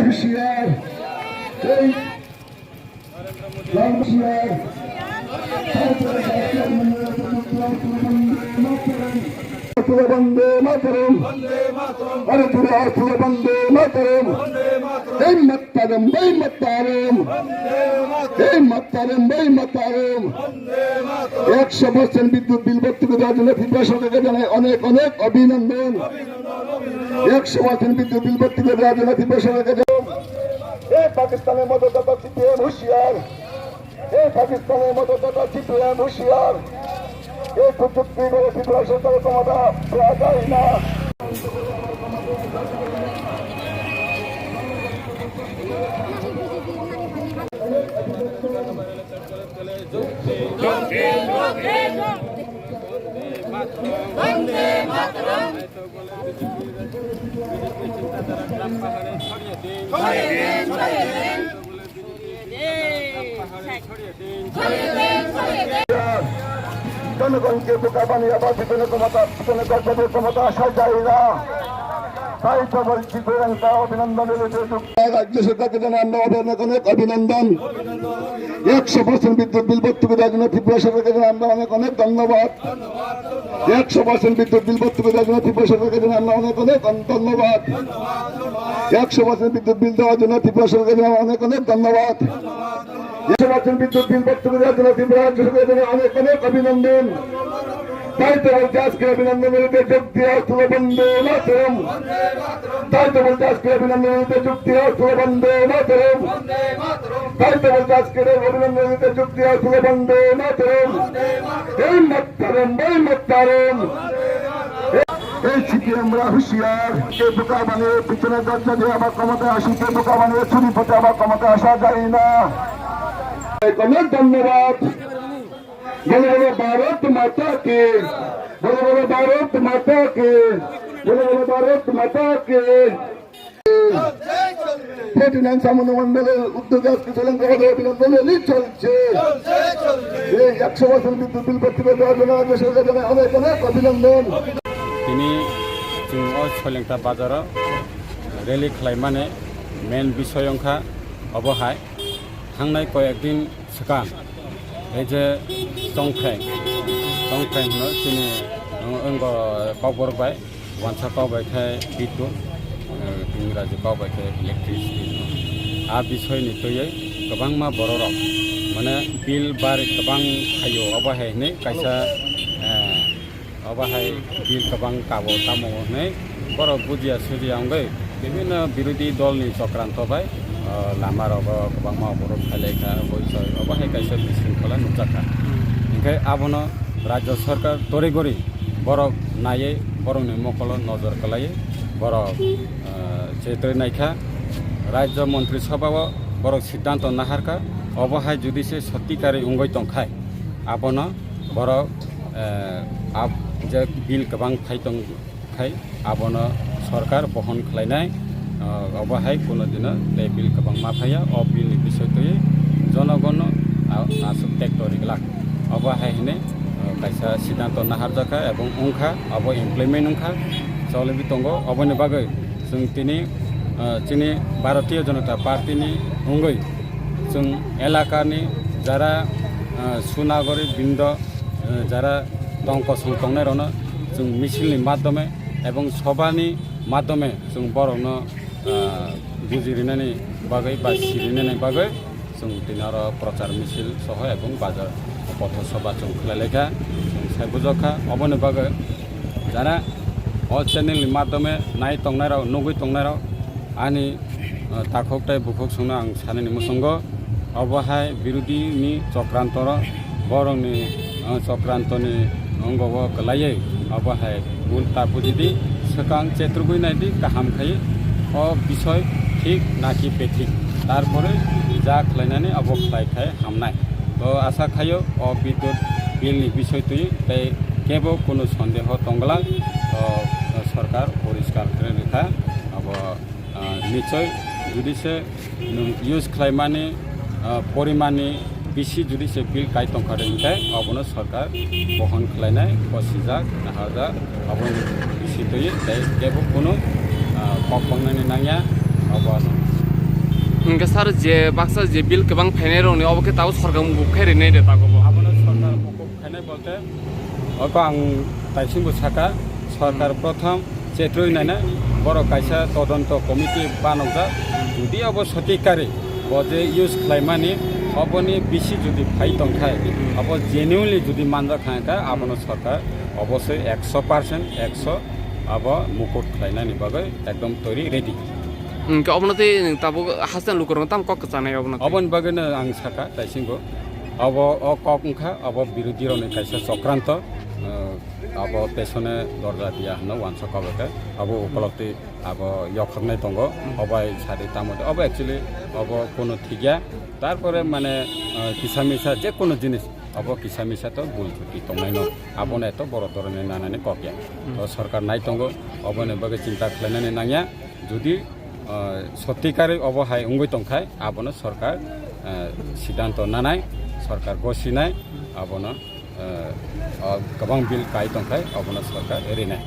হুঁশিয়ার বন্দে মাতরম আরে তুলে বন্দে মাতরম এই মাতারম বই মাতারম এই মাতারম বই মাতারম 100% বিদ্যুৎ বিল ভর্তুকি দেওয়ার জন্য ত্রিপুরা সরকারকে জানাই অনেক অনেক অভিনন্দন। 100% বিদ্যুৎ বিল ভর্তুকি দেওয়ার জন্য ত্রিপুরা সরকারকে এই পাকিস্তানের মতো তথা সিপিএম হুঁশিয়ার এই পাকিস্তানের মতো তথা সিপিএম হুঁশিয়ার এই প্রযুক্তি করে ত্রিপুরা সরকারের ক্ষমতা দেওয়া যায় না। জনগণকে বোকা বানিয়ে আবার পিছনে গর্বের ক্ষমতা আসা যায় না। তাই তো বলছি অভিনন্দনের রাজ্য সরকারকে জানাই আমরা অনেক অনেক অভিনন্দন। 100% বিদ্যুৎ বিল ভর্তুকি দেওয়ার জন্য ত্রিপুরা সরকারকে জানাই আমরা অনেক অনেক ধন্যবাদ। 100% বিদ্যুৎ বিল ভর্তুকি দেওয়ার জন্য ত্রিপুরা সরকারকে জানাই আমরা অনেক অনেক ধন্যবাদ। 100% বিদ্যুৎ বিল দেওয়ার জন্য ত্রিপুরা সরকারকে জানাই অনেক অনেক ধন্যবাদ। 100% বিদ্যুৎ বিল ভর্তুকি দেওয়ার জন্য ত্রিপুরা রাজ্য সরকারকে জানাই অনেক অনেক অভিনন্দন। তাই তো বলতে আজকে অভিনন্দনের যোগ দেওয়া তুলে বন্দে মাতরম। তাই তো বলতে আজকে অভিনন্দনের যোগ দেওয়া তুলে বন্দে মাতরম। তাই তো বলতে আজকে অভিনন্দনের যোগ দেওয়া তুলে বন্দে মাতরম। এই মাতরম বই মাতরম এই সিপিএমরা হুঁশিয়ার কে বোকা বানিয়ে পিছনে দরজা দিয়ে আবার ক্ষমতায় আসি কে বোকা বানিয়ে ছুরি ফুটে আবার ক্ষমতায় আসা যায় না। অনেক ধন্যবাদ। বলো বলো ভারত মাতা কে, বলো বলো ভারত মাতা কে, বলো বলো ভারত মাতা কে। 49 সমন্বয়ের উদ্যোগে আজকে শ্রীলঙ্কা অভিনন্দন চলছে। এই 100% বিদ্যুৎ বিল ভর্তুকি দেওয়ার জন্য রাজ্য সরকারের জন্য অনেক অনেক অভিনন্দন। তিনি শ্রীলঙ্কা বাজার রেলি খালাयमाने मेन বিষয় अंखा अबहाय थांनाय कयेकदिन सिगां এই যে সংখ্যায় হলো তিনি অঙ্গ কবরবাই ওয়ানসা কবাইখায় বিদ্যুৎ ইংরাজি কবাইখায় ইলেকট্রিসিটি आ বিষয়नि तयै गोबांमा बर' राव माने बिल बार गोबां खायो अबहाय नै कायसा अबहाय बिल गोबां काबो तामो नै बर' बुजिया सुजिया अंगै विभिन्न विरोधी दलनि चक्रान्त बाय लामा रग गोबांमा बर' खालायखा बयसय अबहाय कायसा बिशृंखला नुजाखा ओंखाय आबनो राज्य सरकार तरिगरि बर' नायै बर'नि मखल नजर खालायो बर' जेतै नायखा राज्य मंत्री सभाव बर' सिद्धांत नाहारका अबहाय जुदिसे सत्तिकारि उंगै तंखाय आबनो बर' आब जे बिल गोबां फायतंखाय आबनो सरकार बहन खालायनाय अबहाय कोनो दिन बे बिल गोबां माफाया अ बिलनि बिषय तयै जनगण आसुक टेक्टरिक लाख अबहाय हने कायसा सिद्धांत नाहारजाखा एवं अंखा अब इमप्लिमेंट अंखा चलबि दंग अबनि बागै जों जोंनि भारतीय जनता पार्टीनि उंगै जों एलाकानि जारा सुनागरि बिन्द जारा दंक संतंनाय रनो जों मिसिलनि माध्यमे एवं सभानि माध्यमे जों बर'नो बुजिरिनायनि बागै बा सिरिनायनि बागै जों दिनार प्रचार मिसिल सह एवं बाजार पथसभा जों खालायलायखा जों सायबुजखा अबनि बागै जाना अ चेनेलनि माध्यमे नाय तंनायराव नुगै तंनायराव आंनि ताखकताय बुखक संनो आं सानैनि मुसंग अबहाय विरोधीनि चक्रान्तर बर'नि चक्रान्तनि अंगव गलायै अबहाय उल्टा बुजिदि सकां चेत्रगुइ नायदि गाहाम खायो अ विषय ठीक नाकि बेठिक तारपरे जा खालायनानै अब खालायखाय हामनाय तो आशा खायो अ विद्युत बिलनि विषय तयै ताय केबो कोनो सन्देह तंगला सरकार परिष्कार खालायनायखा अब निश्चय जुदिसे यूज खालायमानि परिमाणनि बेसि जुदि से बिल काय तंखादोंथाय अबनो सरकार बहन खालायनाय बसिजाक नाहाजाक अबनो बेसि तोयै दाय जेबो कोनो कखंनानै नांया अबनो इनके सर जे बाक्सा जे बिल गोबां फायनाय रंनि अबके ताव सरकार मुखुब खायरिनाय दे तागोबो अबनो सरकार मुखुब खायनाय बोलते अको आं दाइसिमबो साका सरकार प्रथम चेत्रय नायना बर कायसा तदন্ত कमिटि बानौजा जुदि अब सतिकारि बजे इउज खालायमानि अबनि बेसि जुदि फाइ दंखाय अब जेन्युइनलि जुदि मानजा खायका अबनो सरकार अवश्य 100% 100 अब मुकुट खालायनायनि बागै एकदम तयारि रेडि इनके अबनते ताबो हासन लुकरन ताम कक जानाय अबन अबन बागैनो आं साका दाइसिमबो अब अ ककंखा अब बिरोधी रनि कायसा चक्रान्त अब पेसने दरजा दिया होनो वानस कबके अब उपलब्धि अब यखरनाय दङ अबाय सारि तामद अब एक्चुअली अब कोनो थिगिया तारपरे माने किसामिसा जे कोनो जिनिस अब किसामिसा तो भुल छुटी तंनाय न आबने तो बर धरने नानाने ककिया सरकार नाय दङ अबने बगे चिंता खालायनानै नांया जुदि सतिकारि अब हाय उंगै तंखाय आबनो सरकार सिद्धांत नानाय सरकार गसिनाय आबनो गोबां बिल काय दंखाय अबनो सरकार एरिनाय